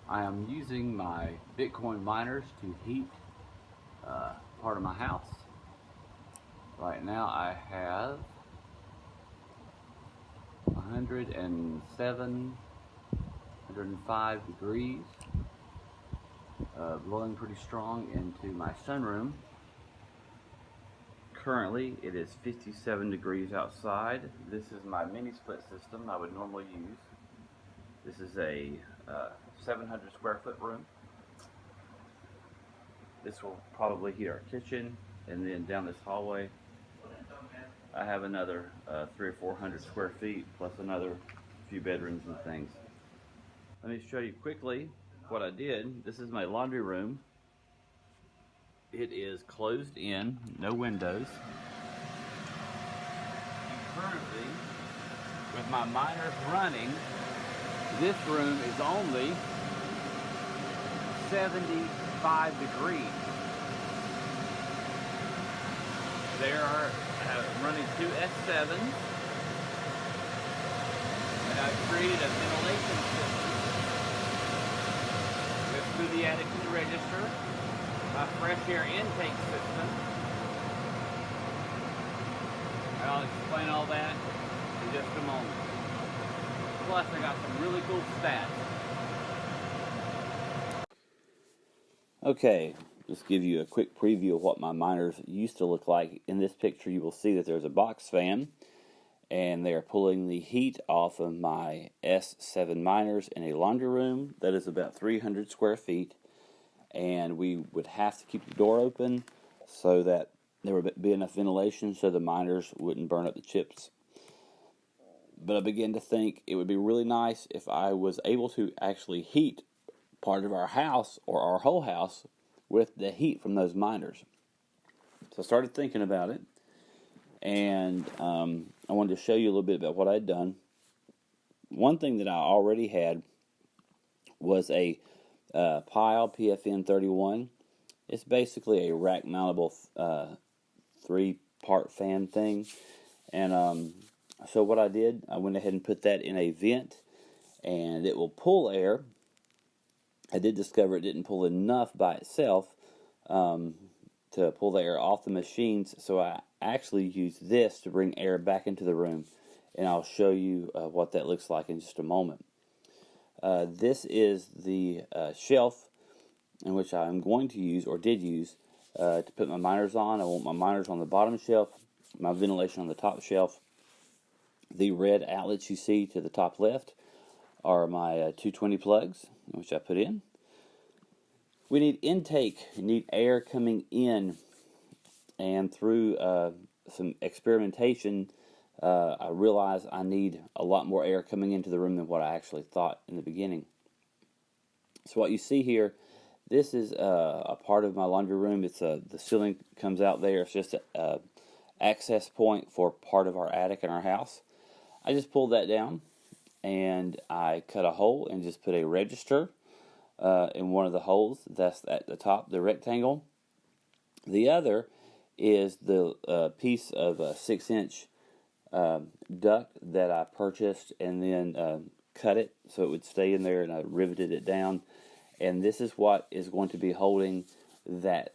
I am using my Bitcoin miners to heat part of my house. Right now I have 107, 105 degrees, blowing pretty strong into my sunroom. Currently it is 57 degrees outside. This is my mini split system I would normally use. This is a 700 square foot room. This will probably heat our kitchen, and then down this hallway I have another 300 or 400 square feet plus another few bedrooms and things. Let me show you quickly what I did. This is my laundry room. It is closed in, no windows. Currently, with my miners running, this room is only 75 degrees. There are running two S7s, and I've created a ventilation system with through the attic to the register, a fresh air intake system, and I'll explain all that in just a moment. Plus, I got some really cool stats. Okay, just give you a quick preview of what my miners used to look like. In this picture, you will see that there's a box fan, and they are pulling the heat off of my S7 miners in a laundry room that is about 300 square feet, and we would have to keep the door open so that there would be enough ventilation so the miners wouldn't burn up the chips. But I began to think it would be really nice if I was able to actually heat part of our house or our whole house with the heat from those miners. So I started thinking about it, and I wanted to show you a little bit about what I'd done. One thing that I already had was a Pile PFN31. It's basically a rack mountable 3-part fan thing, and so what I did, I went ahead and put that in a vent, and it will pull air. I did discover it didn't pull enough by itself to pull the air off the machines, so I actually used this to bring air back into the room, and I'll show you what that looks like in just a moment. This is the shelf in which I'm going to use, or did use, to put my miners on. I want my miners on the bottom shelf, my ventilation on the top shelf. The red outlets you see to the top left are my 220 plugs, which I put in. We need intake, we need air coming in, and through some experimentation, I realized I need a lot more air coming into the room than what I actually thought in the beginning. So what you see here, this is a part of my laundry room. It's the ceiling comes out there. It's just an access point for part of our attic in our house. I just pulled that down, and I cut a hole and just put a register in one of the holes. That's at the top, the rectangle. The other is the piece of a 6-inch duct that I purchased and then cut it so it would stay in there, and I riveted it down. And this is what is going to be holding that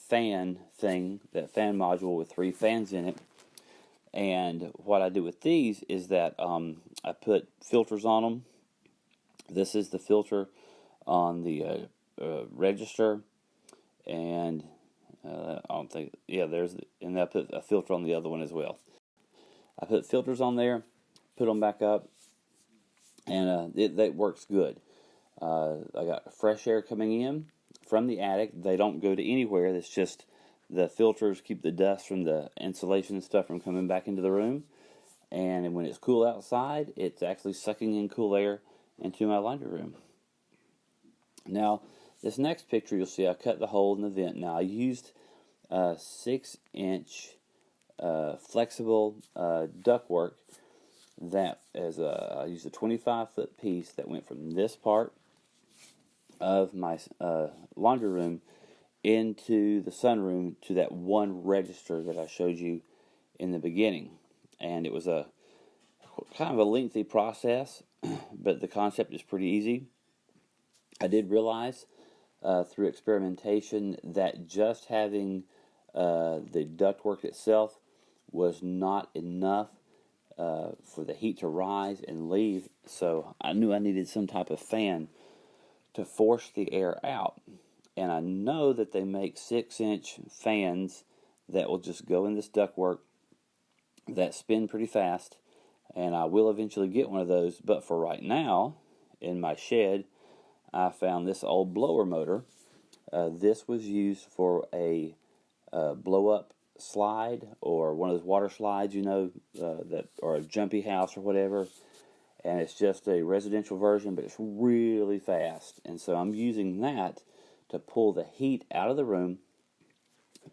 fan thing, that fan module with 3 fans in it. And what I do with these is that I put filters on them. This is the filter on the register, and I don't think, yeah, and I put a filter on the other one as well. I put filters on there, put them back up, and that works good. I got fresh air coming in from the attic. They don't go to anywhere. It's just the filters keep the dust from the insulation and stuff from coming back into the room. And when it's cool outside, it's actually sucking in cool air into my laundry room. Now, this next picture you'll see, I cut the hole in the vent. Now, I used 6-inch flexible ductwork. That is I used a 25-foot piece that went from this part of my laundry room into the sunroom to that one register that I showed you in the beginning. And it was a kind of a lengthy process, but the concept is pretty easy. I did realize through experimentation that just having the ductwork itself was not enough for the heat to rise and leave, so I knew I needed some type of fan to force the air out. And I know that they make 6-inch fans that will just go in this ductwork that spin pretty fast, and I will eventually get one of those. But for right now, in my shed, I found this old blower motor. This was used for a blow-up slide, or one of those water slides, that, or a jumpy house or whatever. And it's just a residential version, but it's really fast. And so I'm using that to pull the heat out of the room,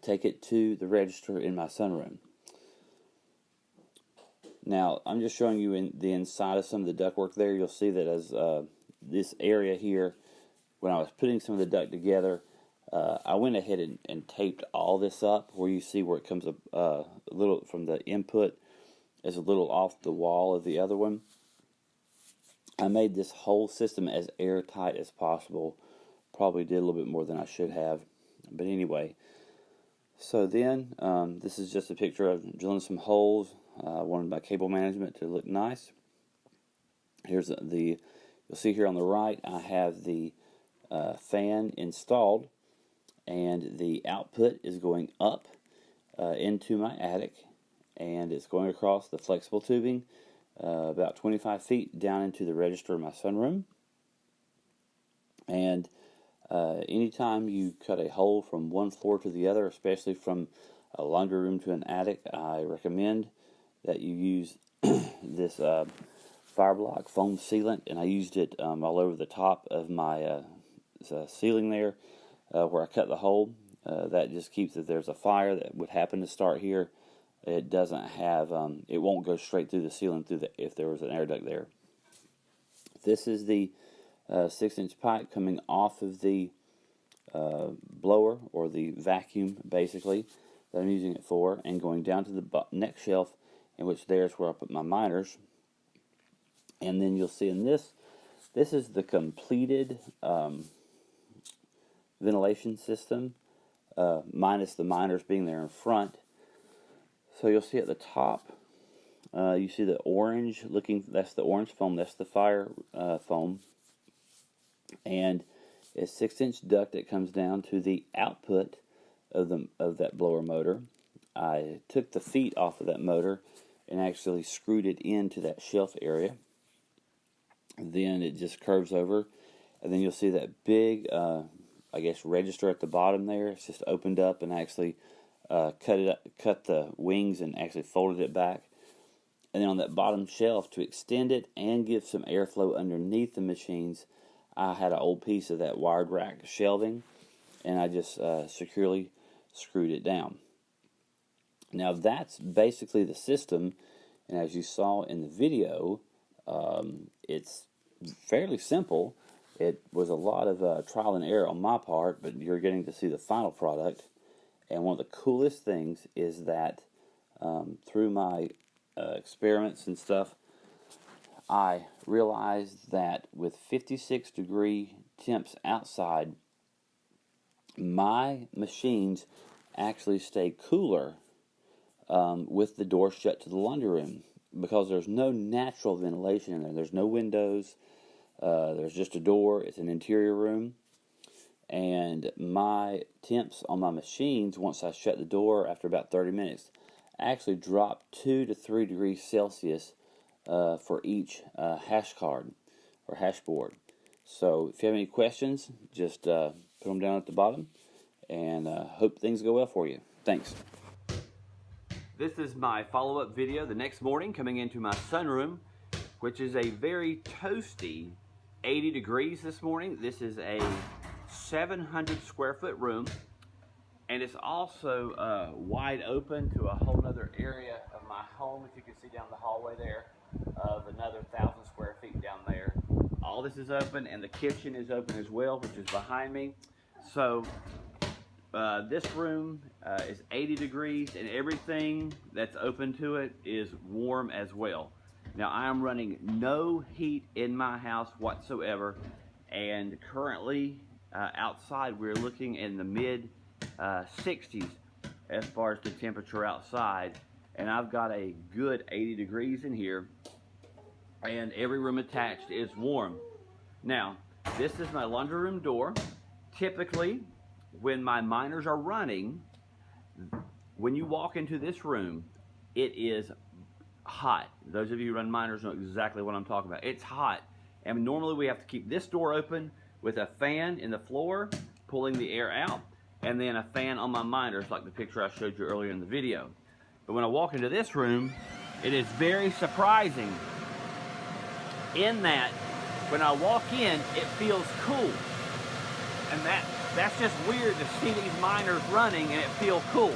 take it to the register in my sunroom. Now, I'm just showing you in the inside of some of the ductwork there. You'll see that as this area here, when I was putting some of the duct together, I went ahead and taped all this up, where you see where it comes up a little from the input is a little off the wall of the other one. I made this whole system as airtight as possible. Probably did a little bit more than I should have. But anyway, so then this is just a picture of drilling some holes. I wanted my cable management to look nice. Here's you'll see here on the right, I have the fan installed, and the output is going up into my attic, and it's going across the flexible tubing about 25 feet down into the register of my sunroom. And anytime you cut a hole from one floor to the other, especially from a laundry room to an attic, I recommend that you use this Fireblock foam sealant, and I used it all over the top of my ceiling there where I cut the hole. That just keeps, if there's a fire that would happen to start here, it doesn't have, it won't go straight through the ceiling if there was an air duct there. This is the 6-inch pipe coming off of the blower, or the vacuum basically, that I'm using it for, and going down to the next shelf, in which there's where I put my miners. And then you'll see in this is the completed ventilation system, minus the miners being there in front. So you'll see at the top, you see the orange looking, that's the orange foam, that's the fire foam. And it's 6-inch duct that comes down to the output of that blower motor. I took the feet off of that motor and actually screwed it into that shelf area. Then it just curves over, and then you'll see that big, I guess, register at the bottom there. It's just opened up, and actually cut the wings and actually folded it back. And then on that bottom shelf, to extend it and give some airflow underneath the machines, I had an old piece of that wired rack shelving, and I just securely screwed it down. Now that's basically the system, and as you saw in the video, it's fairly simple. It was a lot of trial and error on my part, but you're getting to see the final product. And one of the coolest things is that through my experiments and stuff, I realized that with 56-degree temps outside, my machines actually stay cooler with the door shut to the laundry room, because there's no natural ventilation in there. There's no windows. There's just a door. It's an interior room. And my temps on my machines, once I shut the door after about 30 minutes, actually drop 2 to 3 degrees Celsius for each hash card or hashboard. So if you have any questions, just put them down at the bottom, and hope things go well for you. Thanks. This is my follow-up video the next morning, coming into my sunroom, which is a very toasty 80 degrees this morning. This is a 700 square foot room, and it's also wide open to a whole other area of my home. If you can see down the hallway there, of another 1,000 square feet down there. All this is open, and the kitchen is open as well, which is behind me. So this room is 80 degrees, and everything that's open to it is warm as well. Now, I am running no heat in my house whatsoever, and currently outside we're looking in the mid 60s as far as the temperature outside, and I've got a good 80 degrees in here, and every room attached is warm. Now, this is my laundry room door. Typically, when my miners are running, when you walk into this room, it is hot. Those of you who run miners know exactly what I'm talking about. It's hot, and normally we have to keep this door open with a fan in the floor pulling the air out, and then a fan on my miners like the picture I showed you earlier in the video. But when I walk into this room, it is very surprising in that when I walk in, it feels cool. And that's just weird to see these miners running and it feels cool.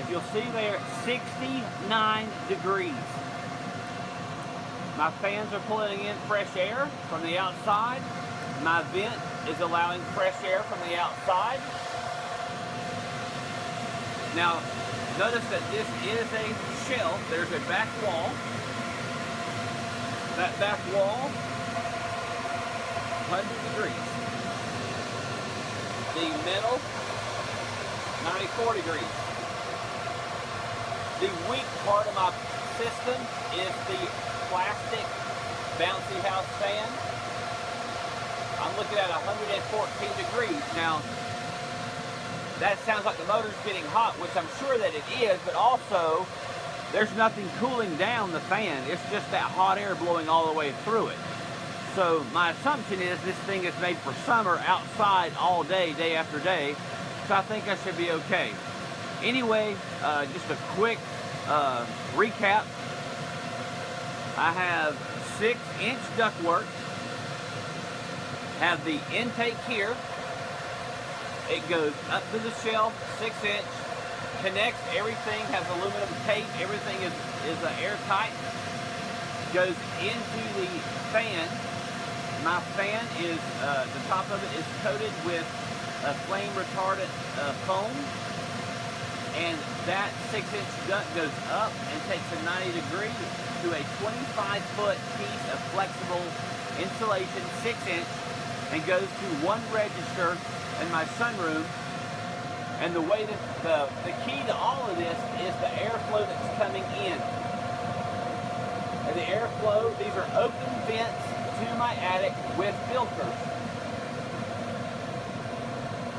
If you'll see there, 69 degrees. My fans are pulling in fresh air from the outside. My vent is allowing fresh air from the outside. Now, notice that this is a shelf. There's a back wall. That back wall, 100 degrees. The middle, 94 degrees. The weak part of my system is the plastic bouncy house fan. I'm looking at 114 degrees. Now, that sounds like the motor's getting hot, which I'm sure that it is, but also there's nothing cooling down the fan. It's just that hot air blowing all the way through it. So my assumption is this thing is made for summer outside all day, day after day. So I think I should be okay. Anyway, just a quick recap. I have 6-inch ductwork. Have the intake here. It goes up to the shelf, 6-inch. Connects everything, has aluminum tape. Everything is airtight. Goes into the fan. My fan is, the top of it is coated with a flame retardant foam. And that 6-inch duct goes up and takes a 90 degree to a 25-foot piece of flexible insulation, 6-inch, and goes to one register in my sunroom. And the way that the key to all of this is the airflow that's coming in. And the airflow, these are open vents to my attic with filters.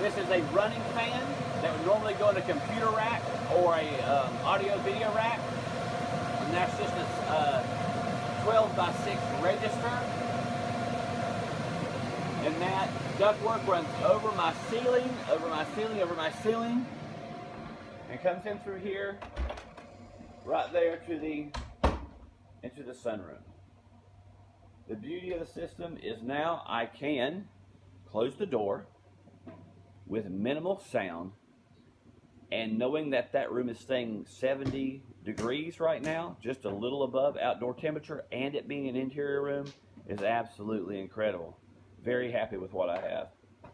This is a running fan that would normally go in a computer rack or a audio video rack. And that's just a 12 by 6 register. And that ductwork runs over my ceiling, over my ceiling, over my ceiling, and comes in through here, right there into the sunroom. The beauty of the system is now I can close the door with minimal sound, and knowing that that room is staying 70 degrees right now, just a little above outdoor temperature, and it being an interior room is absolutely incredible. Very happy with what I have.